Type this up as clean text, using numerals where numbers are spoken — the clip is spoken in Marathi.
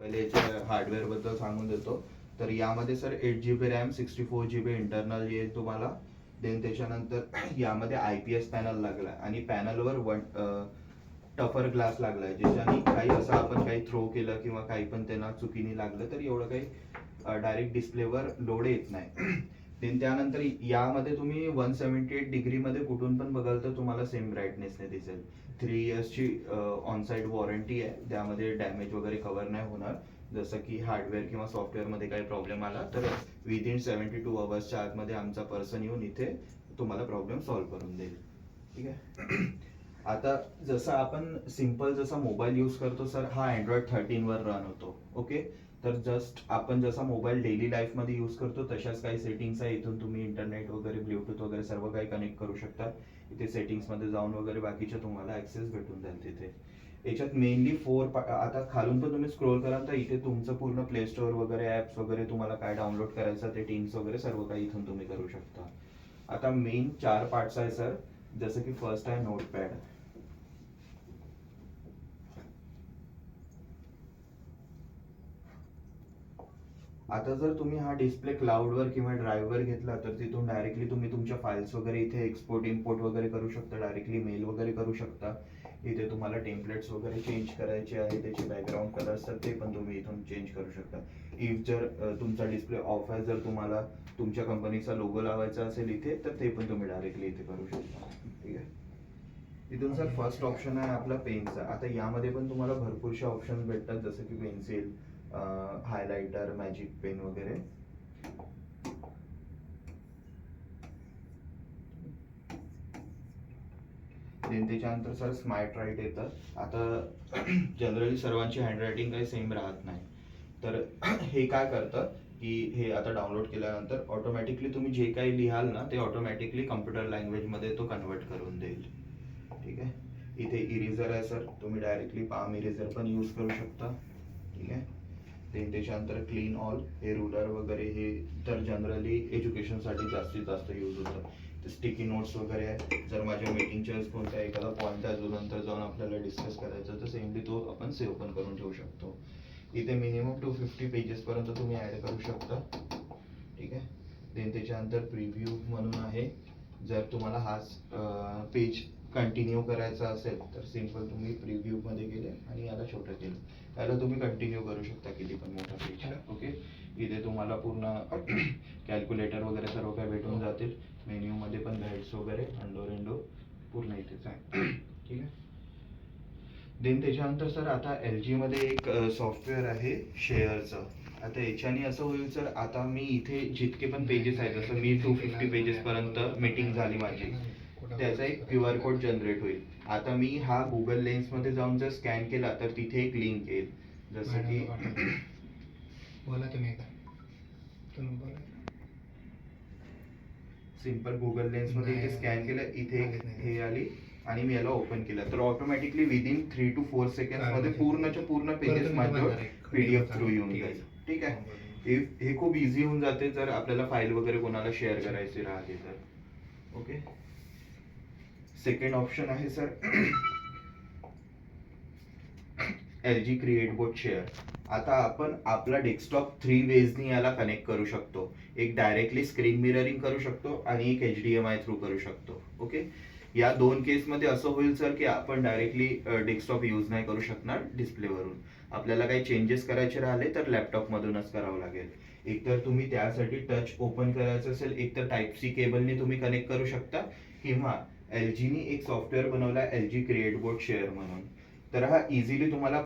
पहिले याच्या हार्डवेअर बद्दल सांगून देतो. तर यामध्ये sir 8 GB RAM, 64 GB internal येईल तुम्हाला. देन त्याच्यानंतर यामध्ये IPS पॅनल लागला आणि पॅनलवर टफर ग्लास लागलाय, ज्याच्याने काही असं आपण काही थ्रो केलं किंवा काही पण त्यांना चुकीने लागलं तर एवढं काही डायरेक्ट डिस्प्लेवर लोड येत नाही. देन त्यानंतर यामध्ये तुम्ही 178 डिग्रीमध्ये कुठून पण बघाल तर तुम्हाला सेम ब्राईटनेसने दिसेल. 3 इयर्सची ऑन-साईट वॉरंटी आहे, त्यामध्ये डॅमेज वगैरे कव्हर नाही होणार. जसं की हार्डवेअर किंवा सॉफ्टवेअरमध्ये काही प्रॉब्लेम आला तर विदिन 72 अवर्सच्या आतमध्ये आमचा पर्सन येऊन इथे तुम्हाला प्रॉब्लेम सॉल्व्ह करून देईल. ठीक आहे. आता जसं आपण सिम्पल जसा मोबाईल यूज करतो सर, हा Android 13वर रन होतो. ओके. तर जस्ट आपण जसा मोबाईल डेली लाईफमध्ये यूज करतो तशाच काही सेटिंग्स आहे. इथून तुम्ही इंटरनेट वगैरे, ब्ल्यूटूथ वगैरे सर्व काही कनेक्ट करू शकता. इथे सेटिंग्समध्ये जाऊन वगैरे बाकीच्या तुम्हाला ऍक्सेस भेटून जाईल तिथे. याच्यात मेनली आता खालून पण तुम्ही स्क्रोल कराल तर इथे तुमचं पूर्ण प्ले स्टोअर वगैरे ऍप्स वगैरे तुम्हाला काय डाउनलोड करायचं ते टीम्स वगैरे सर्व काही इथून तुम्ही करू शकता. आता मेन 4 पार्ट्स आहे सर. जसं की फर्स्ट आहे नोटपॅड. आता जर तुम्ही हा डिस्प्ले क्लाउडवर किंवा ड्राईव्हवर घेतला तर तिथून डायरेक्टली तुम्ही तुमच्या फाईल्स वगैरे इथे एक्सपोर्ट इम्पोर्ट वगैरे करू शकता, डायरेक्टली मेल वगैरे करू शकता. इथे तुम्हाला टेम्पलेट्स वगैरे चेंज करायचे आहे, त्याचे बॅकग्राऊंड कलर्स तर ते पण तुम्ही इथून चेंज करू शकता. इफ जर तुमचा डिस्प्ले ऑफ आहे, जर तुम्हाला तुमच्या कंपनीचा लोगो लावायचा असेल इथे तर ते पण तुम्ही डायरेक्टली इथे करू शकता. ठीक आहे. इथून सर फर्स्ट ऑप्शन आहे आपला पेनचा. आता यामध्ये पण तुम्हाला भरपूरशे ऑप्शन भेटतात, जसं की पेन्सिल, हायलायटर, मॅजिक पेन वगैरे. देन त्याच्यानंतर सर स्मार्ट राईट येतं. आता जनरली सर्वांची हँडरायटिंग काही सेम राहत नाही, तर हे काय करतं की हे आता डाउनलोड केल्यानंतर ऑटोमॅटिकली तुम्ही जे काही लिहाल ना ते ऑटोमॅटिकली कम्प्युटर लँग्वेजमध्ये तो कन्वर्ट करून देईल. ठीक आहे. इथे इरेझर आहे सर, तुम्ही डायरेक्टली पाम इरेझर पण यूज करू शकता. ठीक आहे. त्याच्यानंतर क्लीन ऑल, हे रुलर वगैरे हे तर जनरली एज्युकेशनसाठी जास्तीत जास्त यूज होतं. स्टिकी नोट्स वगैरे आहे, जर माझ्या मीटिंगच्या कोणत्या एखादा पॉईंट अजून नंतर जाऊन आपल्याला डिस्कस करायचं तर सेमली तो आपण सेव्ह पण करून ठेवू शकतो. इथे मिनिमम 250 पेजेस पर्यंत तुम्ही ऍड करू शकता. ठीक आहे. देन त्याच्यानंतर प्रिव्ह्यू म्हणून आहे, जर तुम्हाला हाच पेज कंटिन्यू करायचा असेल तर सिंपल तुम्ही प्रिव्ह्यू मध्ये गेले आणि याला छोटं केलं, याला तुम्ही कंटिन्यू करू शकता किती पण मोठा पेज. ओके. इथे तुम्हाला पूर्ण कॅल्क्युलेटर वगैरे सर्व काही भेटून जातील. मेन्यू मध्ये पण गाईड्स वगैरे अंडो पूर्ण इथेच आहे. ठीक आहे. देन त्याच्यानंतर सर आता LG मध्ये एक सॉफ्टवेअर आहे शेअरचं. आता याच्याने असं होईल सर, आता मी इथे जितके पण पेजेस आहेत, जसं मी 250 पेजेस पर्यंत मीटिंग झाली माझी, त्याचा एक QR कोड जनरेट होईल. आता मी हा गुगल लेन्स मध्ये जाऊन जर स्कॅन केला तर तिथे एक लिंक येईल, जसं की बोला तुम्ही बोला. सिंपल गुगल लेन्स मध्ये इथे स्कॅन केलं, इथे हे आली आणि मी याला ओपन केलं तर ऑटोमॅटिकली विदिन 3 to 4 सेकंड मध्ये पूर्णच्या पूर्ण पेजेस माझ्यावर PDF थ्रू येऊन जाईल. ठीक आहे. हे खूप इझी होऊन जाते जर आपल्याला फाईल वगैरे कोणाला शेअर करायची राहते तर. ओके. सेकंड ऑप्शन आहे सर LG क्रिएट बोट शेअर. आता आपण आपला डेस्कटॉप 3 वेजनी याला कनेक्ट करू शकतो. एक डायरेक्टली स्क्रीन मिररिंग करू शकतो आणि एक HDMI थ्रू करू शकतो. ओके. या दोन केसमध्ये असं होईल सर की आपण डायरेक्टली डेस्कटॉप यूज नाही करू शकणार डिस्प्लेवरून. आपल्याला काही चेंजेस करायचे राहिले तर लॅपटॉप मधूनच करावं लागेल. एकतर तुम्ही त्यासाठी टच ओपन करायचं असेल, एकतर टाईप-C केबलने तुम्ही कनेक्ट करू शकता, किंवा LGनी एक सॉफ्टवेअर बनवला LG क्रिएट बोट शेअर म्हणून, तर हा इझिली तुम्हाला